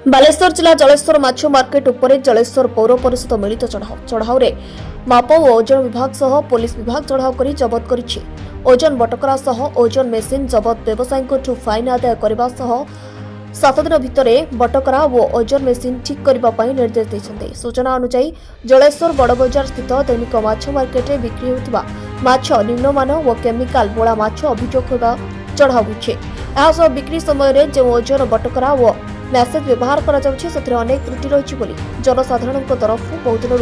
बालेश्वर जिला जलेश्वर माछ मार्केट उपरे जलेश्वर पौर परिषद मिलित चढ़ाऊ माप और ओजन विभाग सह पुलिस विभाग चढ़ाऊ कर जबत करिछि। ओजन बटकरा सह ओजन मेसिन जबत व्यवसायी फाइन आदाय करने सह 7 दिन भितर बटकरा और ओजन मेसिन ठीक करने निर्देश देते। सूचना अनुसार जलेश्वर बड़बजार स्थित दैनिक माछ मार्केट में बिक्री होता माछ निम्नमान और केमिकाल बोला माछ अभियोग चढ़ाऊ होइछे। बिक्री समय जो ओजन बटकरा और मैसेज व्यवहार करा जाउछि सेथिरे अनेक त्रुटि रहिछि बोली जनसाधारण तरफ बहुत दिन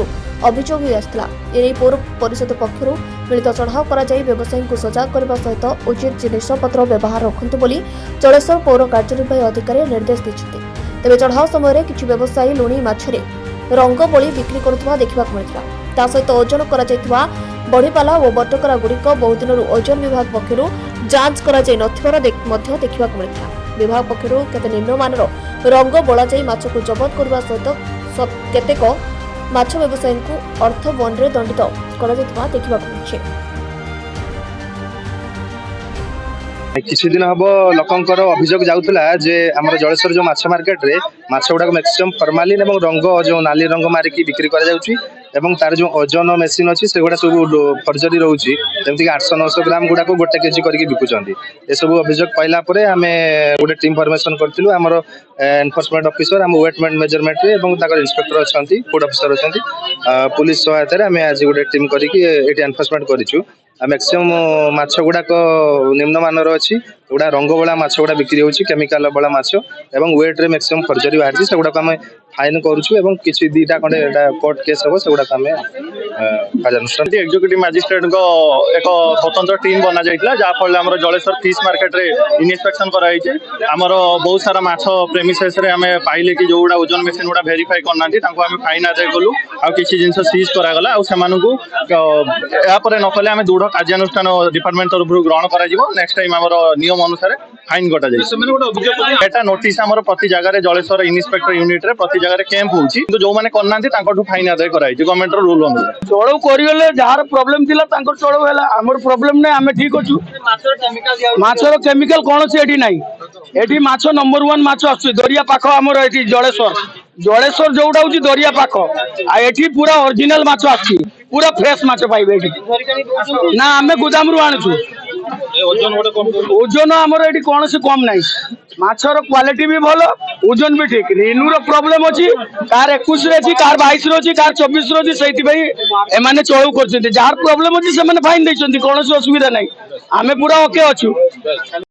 अभियोग हो आसला। एने पौर परिषद पक्षरु मिलित चढ़ाऊ करा जाई व्यवसायी को सजाग करने सहित उचित जिनिषपत्र व्यवहार रखंतु बोली जलेश्वर पौर कार्यनिर्वाही अधिकारी निर्देश दैछथि। तेबे चढ़ाऊ समय किछि व्यवसायी लुणी माछरे रंग बोली बिक्री करुवा देखा मिलता। ता सहित ओजन करा जायतिबा बढीपाला और बटकरा गुड़िक बहुत दिन ओजन विभाग पक्षरु जांच करा जाय नथिबार देखा मिलता। विभाग पक्षरु केते निम्नमानर रंग बोला जाई माछ को जबत करबा सहित केतेक माछ व्यवसायी को अर्थ बंडरे दंडित करा जायतिबा देखा मिलছে। किछि दिन हम लोकंकर अभियोग जाउतला जे हमर जलेश्वर जो माछ मार्केट रे माछ गुडा मैक्सिमम फॉर्मालिन एवं रंग जो नाली रंग मारिकी बिक्री करा जाउची एवं तार जो ओजन मेसिन अछि से गुडा सब फर्जरी रहउची जेमति कि 800-900 ग्राम गुडा को 1 केजी करके बिकुचंदी। ए सब अभियोग पाइला परे हमें गोटे टीम फॉर्मेशन करथिलु हमर एनफोर्समेंट ऑफिसर हम वेटमेंट मेजरमेंट रे एवं ताकर इंस्पेक्टर अछंती फूड ऑफिसर अछंती पुलिस सहायता रे हमें आज गोटे टीम करिकी एटी एनफोर्समेंट करिछु। मैक्सिमम माछ गुड़ाक निम्नमानर अच्छी गुड़ा रंग वाला माछ गुड़ा बिक्री होची केमिकल वाला माछ एवं वेट रे मैक्सिमम फर्जरी बाहर से गुड़ाक आम फाइन करूछु एवं किछि दीटा खंडे कोर्ट केस हो से गुड़ाक आम कार्यानुष्ठान एग्जीक्यूटिव मैजिस्ट्रेट को एक स्वतंत्र टीम बना जाइतिला जा फल हमर जलेश्वर फिश मार्केट रे इन्स्पेक्शन कराई छे। हमर बहुत सारा माछ प्रेमिसेस रे हमें पाइले कि जो गुड़ा ओजन मेसिन गुड़ा वेरीफाई करनांती तांको हमें फाइन आदाय कलु आ किछि जिंस सीज करा गला आ सेमानकु या परे नकले हमें दृढ़ कार्यानुष्ठान डिपार्टमेंट तरफ ग्रहण करा जिवो। नेक्स्ट टाइम हमर नियम अनुसार फाइन कटा जाय। एटा नोटिस हमर प्रति जगह रे जलेश्वर इन्स्पेक्टर यूनिट रे प्रति जगह रे कैंप होउची किंतु जो माने करनांती तांको फाइन आदाय कराई जे गवर्नमेंट रो रूल अनुसार चढ़ऊ करिगले जार प्रॉब्लम थिला तांको चढ़ऊ हैला हमर प्रॉब्लम नै हमें ठीक होछु। माछर केमिकल कोन से एठी नाही एठी माछ नंबर 1 माछ आछी दरिया पाखो हमर एठी जलेश्वर जोउडा होची दरिया पाखो आ एठी पूरा ओरिजिनल माछ आछी पूरा फ्रेश माछ पाइबे एठी ना हमें गोदाम रु आनछु। ओजन हमर एठी कोन से कम नाही माछर क्वालिटी भी भलो ओजन भी ठीक। रेनू रो प्रॉब्लम अछि कार 21 रे अछि कार 22 रो अछि कार 24 रो अछि सेति भाई ए माने चळू करछथि जार प्रॉब्लम अछि से माने फाइन दैछथि कोन से असुविधा नाही हमें पूरा ओके अछु।